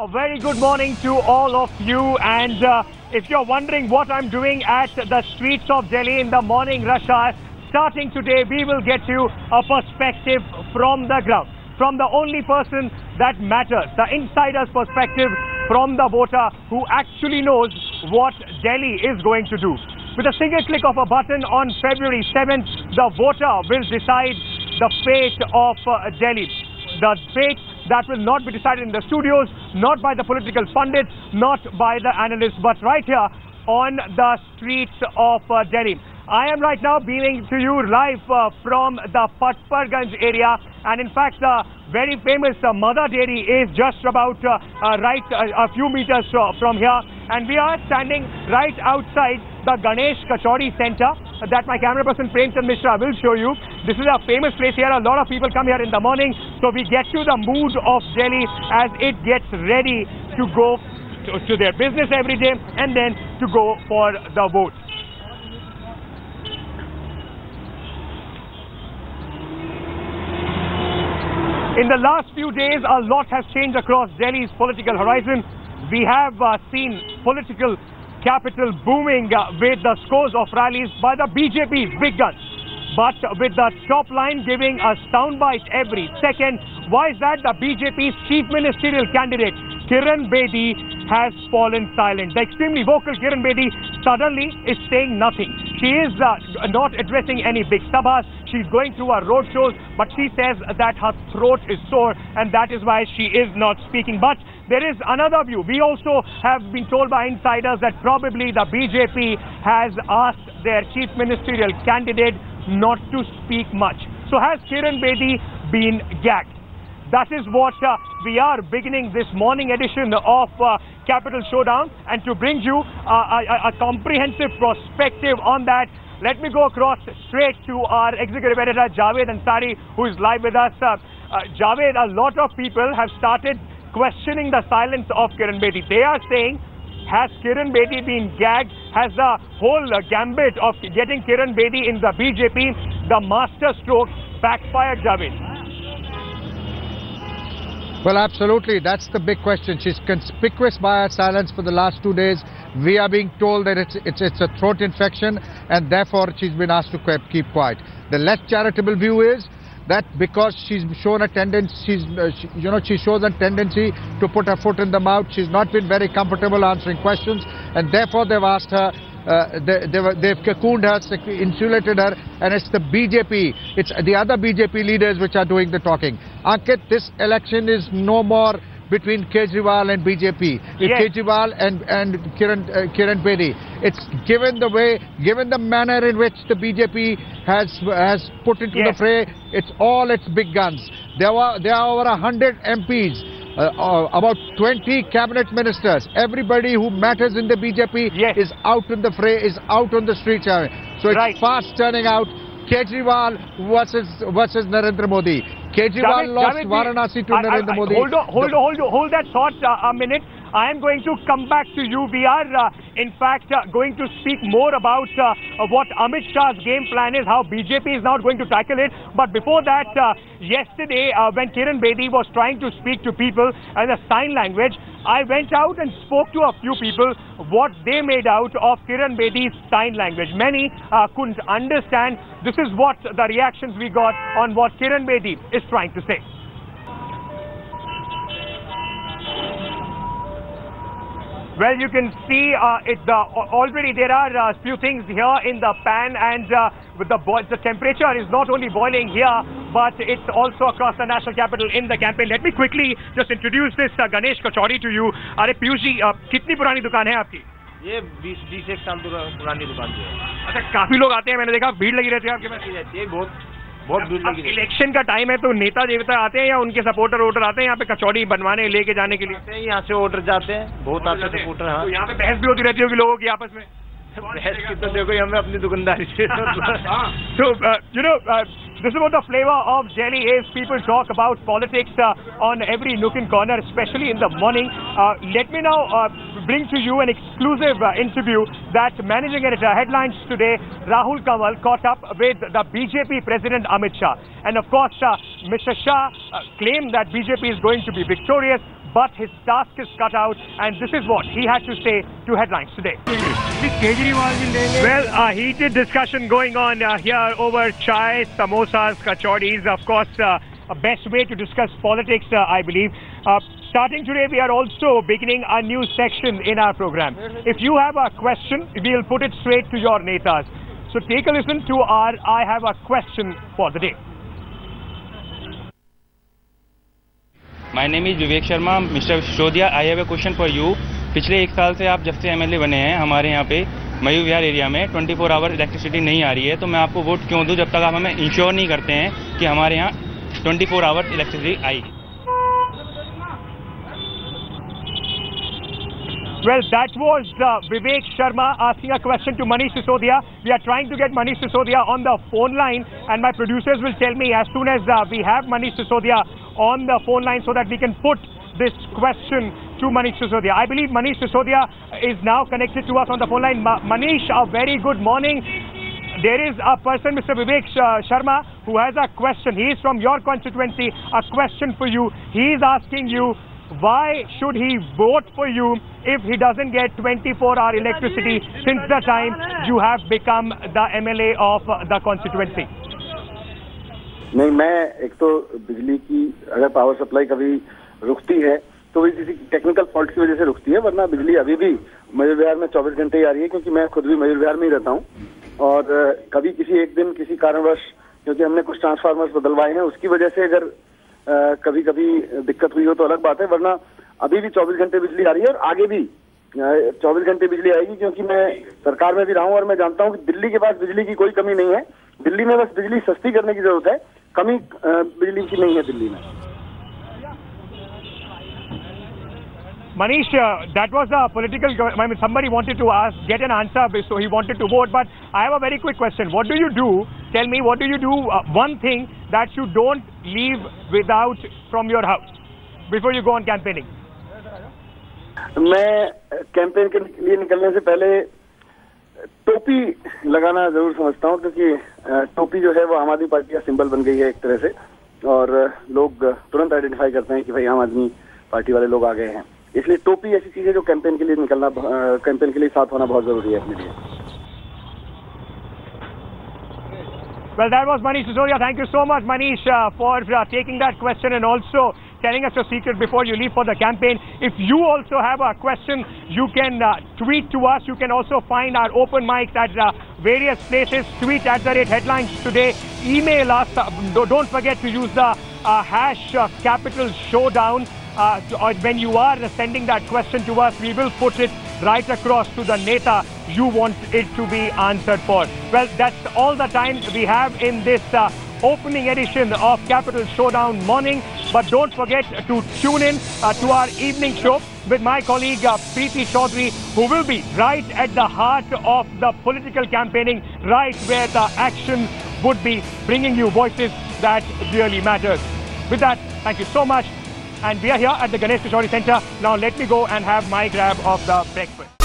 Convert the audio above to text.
A very good morning to all of you, and if you're wondering what I'm doing at the streets of Delhi in the morning rush hour, starting today we will get you a perspective from the ground, from the only person that matters, the insider's perspective from the voter who actually knows what Delhi is going to do. With a single click of a button on February 7th, the voter will decide the fate of Delhi. The fate that will not be decided in the studios, not by the political pundits, not by the analysts, but right here on the streets of Delhi. I am right now beaming to you live from the Patparganj area, and in fact the very famous Mother Dairy is just about right a few meters from here, and we are standing right outside the Ganesh Kachori Center that my camera person Premchand Mishra will show you. This is a famous place here. A lot of people come here in the morning, so we get to the mood of Delhi as it gets ready to go to their business every day and then to go for the vote. In the last few days, a lot has changed across Delhi's political horizon. We have seen political capital booming with the scores of rallies by the BJP's big guns, but with the top line giving a soundbite every second. Why is that? The BJP's chief ministerial candidate Kiran Bedi has fallen silent. The extremely vocal Kiran Bedi suddenly is saying nothing. She is not addressing any big sabhas. She's going through her road shows, but she says that her throat is sore and that is why she is not speaking. But there is another view. We also have been told by insiders that probably the BJP has asked their chief ministerial candidate not to speak much. So has Kiran Bedi been gagged? That is what we are beginning this morning edition of Capital Showdown, and to bring you a comprehensive perspective on that, let me go across straight to our executive editor Javed Ansari, who is live with us. Javed, a lot of people have started questioning the silence of Kiran Bedi. They are saying, has Kiran Bedi been gagged? Has the whole gambit of getting Kiran Bedi in the BJP, the master stroke, backfired, Javed? Well, absolutely. That's the big question. She's conspicuous by her silence for the last 2 days. We are being told that it's a throat infection, and therefore she's been asked to keep quiet. The less charitable view is that because she's shown a tendency, she shows a tendency to put her foot in the mouth. She's not been very comfortable answering questions, and therefore they've asked her. They've cocooned her, insulated her, and it's the BJP, it's the other BJP leaders which are doing the talking. Ankit, this election is no more between Kejriwal and BJP. It's Kejriwal and Kiran Bedi. It's given the manner in which the BJP has put into the fray. It's all its big guns. There are over 100 MPs. About 20 cabinet ministers. Everybody who matters in the BJP is out in the fray, is out on the streets. So it's fast turning out. Kejriwal versus Narendra Modi. Kejriwal lost Varanasi to Narendra Modi. Hold that thought a minute. I am going to come back to you. We are, in fact, going to speak more about what Amit Shah's game plan is, how BJP is now going to tackle it. But before that, yesterday, when Kiran Bedi was trying to speak to people in a sign language, I went out and spoke to a few people what they made out of Kiran Bedi's sign language. Many couldn't understand. This is what the reactions we got on what Kiran Bedi is trying to say. Well, you can see already there are a few things here in the pan, and with the temperature is not only boiling here, but it's also across the national capital in the campaign. Let me quickly just introduce this Ganesh Kachori to you. Are Piyush ji, कितनी पुरानी दुकान है आपकी? ये 20-21 साल पुरानी दुकान है। अच्छा, काफी लोग आते हैं, मैंने देखा भीड़ लगी रहती है आपके पास? ये बहुत भीड़ लगी रहती है। इलेक्शन का टाइम है तो नेता देवता आते हैं या उनके सपोर्टर वोटर आते हैं यहाँ पे कचौड़ी बनवाने लेके जाने के लिए? यहाँ से ऑर्डर जाते हैं, बहुत आते हैं सपोर्टर। हाँ, यहाँ पे बहस भी होती रहती होगी लोगों की आपस में? बहस की तो देखो हमें अपनी दुकानदारी से। So this is what the flavor of Delhi is. People talk about politics on every nook and corner, especially in the morning. Let me now bring to you an exclusive interview that managing editor Headlines Today, Rahul Kanwal, caught up with the BJP President Amit Shah. And of course, Mr. Shah claimed that BJP is going to be victorious, but his task is cut out, and this is what he had to say to Headlines today. Well, a heated discussion going on here over chai, samosas, kachoris. Of course, a best way to discuss politics, I believe. Starting today, we are also beginning a new section in our program. If you have a question, we will put it straight to your netas. So take a listen to our I Have a Question for the day. My name is Vivek Sharma, Mr. Sisodiya. I have a question for you. पिछले 1 साल से आप जब से MLA बने हैं हमारे यहाँ पे मयूर विहार एरिया में 24 आवर इलेक्ट्रिसिटी नहीं आ रही है, तो मैं आपको वोट क्यों दूं जब तक आप हमें इंश्योर नहीं करते हैं कि हमारे यहाँ 24 आवर इलेक्ट्रिसिटी आएगी. Well, that was Vivek Sharma asking a question to Manish Sisodiya. We are trying to get Manish Sisodiya on the phone line, and my producers will tell me as soon as we have Manish Sisodiya on the phone line so that we can put this question to Manish Sisodiya. I believe Manish Sisodiya is now connected to us on the phone line. Manish, a very good morning. There is a person, Mr. Vivek Sharma, who has a question. He is from your constituency. A question for you. He is asking you, why should he vote for you if he doesn't get 24-hour electricity since the time you have become the MLA of the constituency? नहीं, मैं एक तो बिजली की अगर power supply कभी रुकती है तो वो किसी टेक्निकल फॉल्ट की वजह से रुकती है, वरना बिजली अभी भी मयूर विहार में 24 घंटे ही आ रही है, क्योंकि मैं खुद भी मयूर विहार में ही रहता हूँ. और कभी किसी एक दिन किसी कारणवश क्योंकि हमने कुछ ट्रांसफार्मर्स बदलवाए हैं उसकी वजह से अगर कभी कभी दिक्कत हुई हो तो अलग बात है, वरना अभी भी 24 घंटे बिजली आ रही है और आगे भी 24 घंटे बिजली आएगी. क्योंकि मैं सरकार में भी रहा हूं और मैं जानता हूं कि दिल्ली के पास बिजली की कोई कमी नहीं है. दिल्ली में बस बिजली सस्ती करने की जरूरत है, कमी बिजली की नहीं है दिल्ली में. Manish, that was a political, I mean, somebody wanted to get an answer, so he wanted to vote, but I have a very quick question. What do you do? Tell me, what do you do, one thing that you don't leave without from your house before you go on campaigning? मैं campaign के लिए निकलने से पहले टोपी लगाना जरूर समझता हूँ, क्योंकि टोपी जो है वो आम आदमी पार्टी का सिंबल बन गई है एक तरह से, और लोग तुरंत आइडेंटिफाई करते हैं कि भाई आम आदमी पार्टी वाले लोग आ गए हैं. इसलिए टोपी ऐसी चीज है जो कैंपेन के लिए निकलना, कैंपेन के लिए साथ होना बहुत जरूरी है अपने लिए. Well, that was Manish Sisodiya. Thank you so much, Manish, for taking that question and also telling us your secret before you leave for the campaign. If you also have a question, you can tweet to us. You can also find our open mics at various places. Tweet @Headlines today. Email us. Don't forget to use the hash capital showdown. When you are sending that question to us, we will put it right across to the neta you want it to be answered for. Well, that's all the time we have in this opening edition of Capital Showdown Morning. But don't forget to tune in to our evening show with my colleague Preeti Chaudhary, who will be right at the heart of the political campaigning, right where the action would be, bringing you voices that really matters. With that, thank you so much. And we are here at the Ganesh Kishore Center. Now let me go and have my grab of the breakfast.